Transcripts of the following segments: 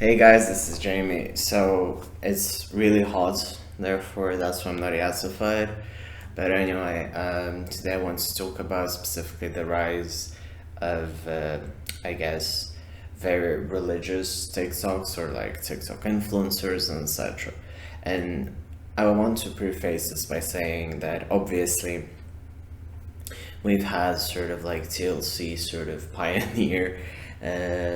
Hey guys, this is Jamie. So it's really hot, therefore that's why I'm not yassified. But anyway, today I want to talk about specifically the rise of, I guess, very religious TikToks or like TikTok influencers and etc. And I want to preface this by saying that obviously we've had sort of like TLC sort of pioneer,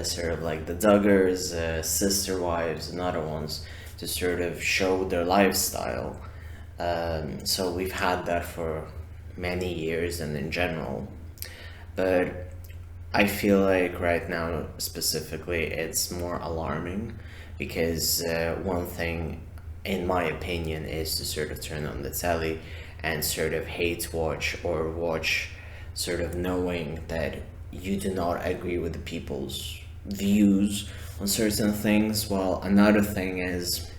sort of like the Duggars, sister wives, and other ones to sort of show their lifestyle. So we've had that for many years and in general. But I feel like right now specifically it's more alarming because one thing, in my opinion, is to sort of turn on the telly and sort of hate watch or watch sort of knowing that you do not agree with the people's views on certain things. While another thing is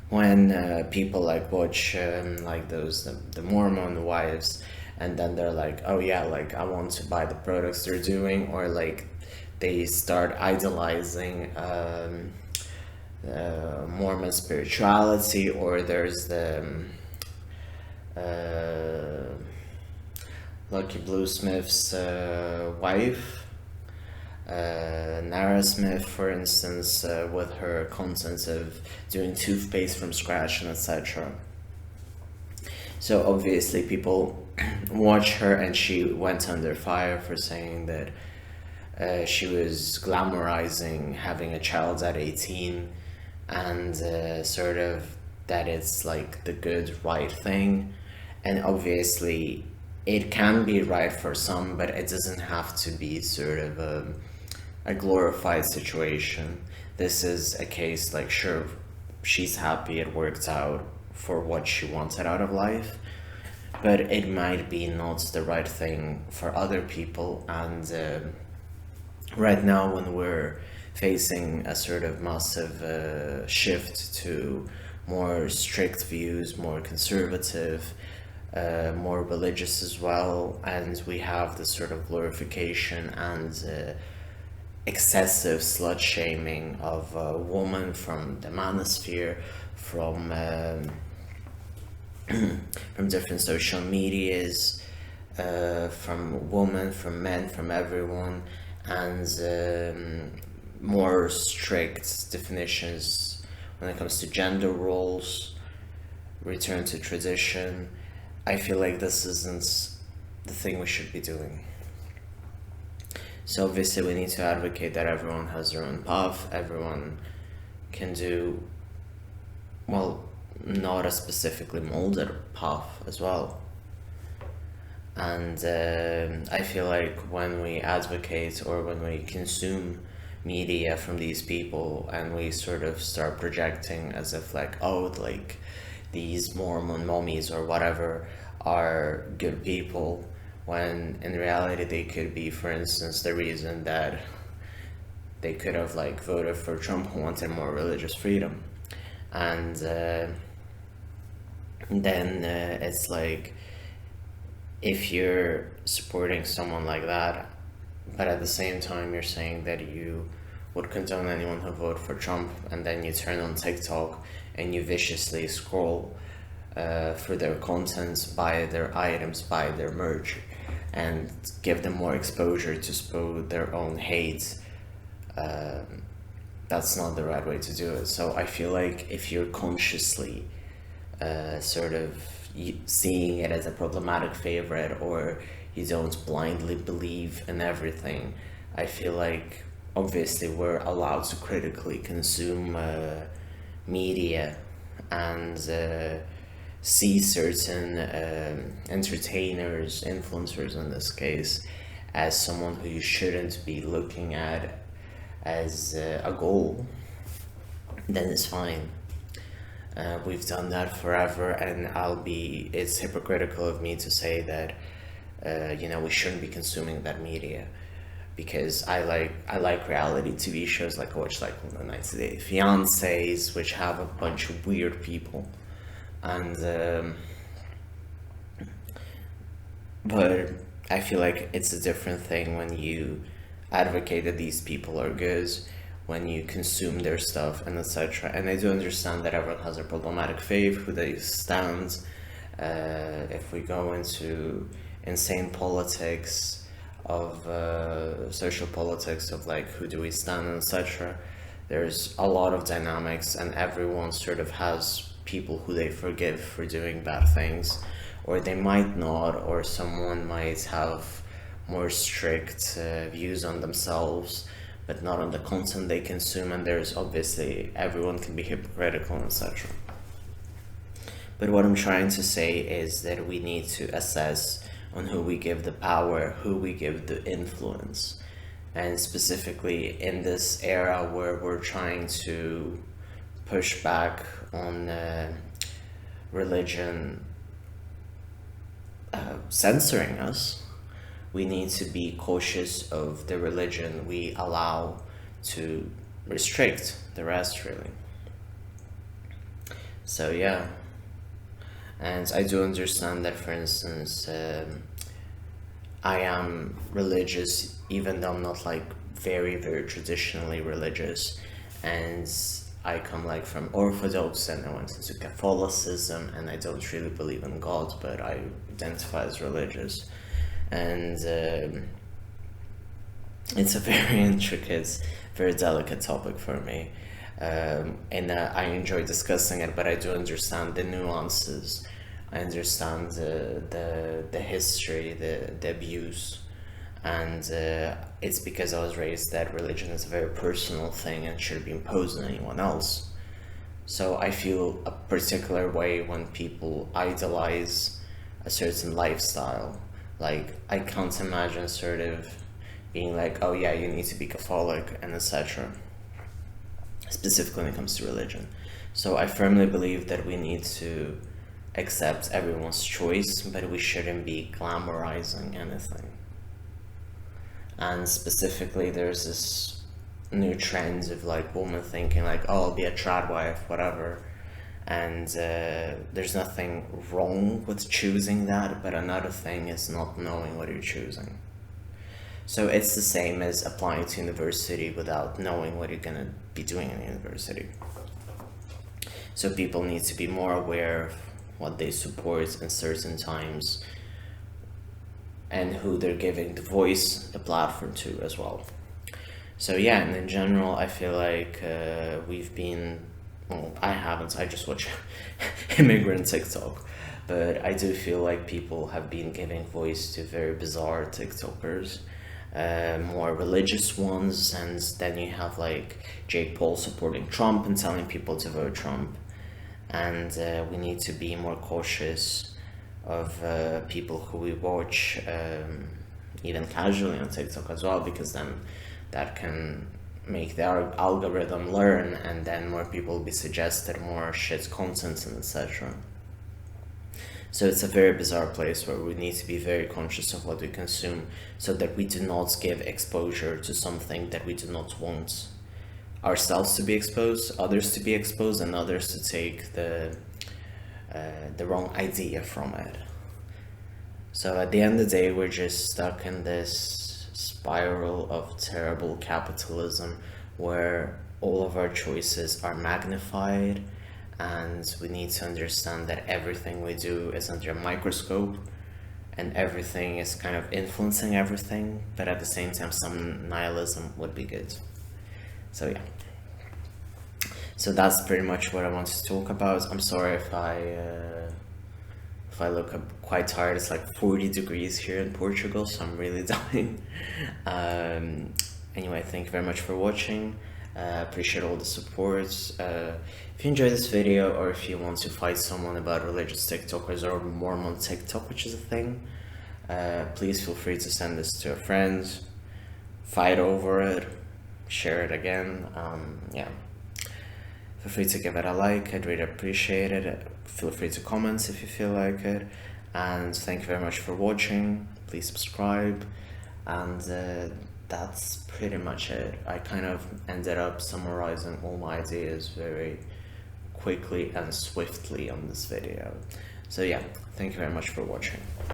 when people like watch like the Mormon wives, and then they're like, oh yeah, like I want to buy the products they're doing, or like they start idolizing Mormon spirituality, or there's the uh, Lucky Bluesmith's wife, Nara Smith, for instance, with her content of doing toothpaste from scratch and etc. So obviously, people watch her, and she went under fire for saying that she was glamorizing having a child at 18, and sort of that it's like the good, right thing. And obviously, it can be right for some, but it doesn't have to be sort of a glorified situation. This is a case like, sure, she's happy it worked out for what she wanted out of life, but it might be not the right thing for other people. And right now, when we're facing a sort of massive shift to more strict views, more conservative, more religious as well, and we have the sort of glorification and excessive slut shaming of a woman from the manosphere, from from different social medias, from women, from men, from everyone, and more strict definitions when it comes to gender roles, return to tradition. I feel like this isn't the thing we should be doing. So obviously we need to advocate that everyone has their own path, everyone can do, well, not a specifically molded path as well. And I feel like when we advocate or when we consume media from these people and we sort of start projecting as if like, oh, like these Mormon mommies or whatever are good people, when in reality they could be, for instance, the reason that they could have like voted for Trump, who wanted more religious freedom. And then it's like, if you're supporting someone like that, but at the same time you're saying that you would condone anyone who voted for Trump, and then you turn on TikTok and you viciously scroll for their content, buy their items, buy their merch, and give them more exposure to sow their own hate, that's not the right way to do it. So I feel like if you're consciously sort of seeing it as a problematic favorite, or you don't blindly believe in everything, I feel like obviously we're allowed to critically consume media and see certain entertainers, influencers in this case, as someone who you shouldn't be looking at as a goal. Then it's fine. We've done that forever, and it's hypocritical of me to say that, we shouldn't be consuming that media, because I like reality TV shows. Like I watch like the 90 Day Fiancés, which have a bunch of weird people, and but I feel like it's a different thing when you advocate that these people are good, when you consume their stuff and etc. And I do understand that everyone has a problematic faith, who they stand. If we go into insane politics of social politics of like who do we stand and etc., there's a lot of dynamics, and everyone sort of has people who they forgive for doing bad things, or they might not, or someone might have more strict views on themselves but not on the content they consume, and there's obviously everyone can be hypocritical, etc. But what I'm trying to say is that we need to assess on who we give the power, who we give the influence. And specifically in this era where we're trying to push back on religion censoring us, we need to be cautious of the religion we allow to restrict the rest, really. So yeah, and I do understand that, for instance, I am religious, even though I'm not like very traditionally religious, and I come like from Orthodox, and I went into Catholicism, and I don't really believe in God, but I identify as religious. And it's a very intricate, very delicate topic for me, and I enjoy discussing it, but I do understand the nuances. I understand the history, the abuse, and it's because I was raised that religion is a very personal thing and shouldn't be imposed on anyone else. So I feel a particular way when people idolize a certain lifestyle. Like, I can't imagine sort of being like, oh yeah, you need to be Catholic and etc. Specifically when it comes to religion. So I firmly believe that we need to accept everyone's choice, but we shouldn't be glamorizing anything. And specifically, there's this new trend of like women thinking like, oh, I'll be a trad wife, whatever. And there's nothing wrong with choosing that, but another thing is not knowing what you're choosing. So it's the same as applying to university without knowing what you're gonna be doing in university. So people need to be more aware of what they support in certain times and who they're giving the voice, the platform to as well. So yeah, and in general, I feel like we've been, well, I haven't, I just watch immigrant TikTok, but I do feel like people have been giving voice to very bizarre TikTokers, more religious ones, and then you have like Jake Paul supporting Trump and telling people to vote Trump. And we need to be more cautious of people who we watch, even casually on TikTok as well, because then that can make the algorithm learn, and then more people will be suggested more shit content and etc. So it's a very bizarre place where we need to be very conscious of what we consume, so that we do not give exposure to something that we do not want ourselves to be exposed, others to be exposed, and others to take the wrong idea from it. So at the end of the day, we're just stuck in this spiral of terrible capitalism where all of our choices are magnified, and we need to understand that everything we do is under a microscope and everything is kind of influencing everything, but at the same time some nihilism would be good. So yeah, so that's pretty much what I wanted to talk about. I'm sorry if I look quite tired. It's like 40 degrees here in Portugal, so I'm really dying. Anyway, thank you very much for watching. Appreciate all the support. If you enjoyed this video, or if you want to fight someone about religious TikTokers or Mormon TikTok, which is a thing, please feel free to send this to a friend, fight over it, share it again. Yeah, feel free to give it a like. I'd really appreciate it. Feel free to comment if you feel like it, and thank you very much for watching. Please subscribe, and that's pretty much it. I kind of ended up summarizing all my ideas very quickly and swiftly on this video. So yeah, thank you very much for watching.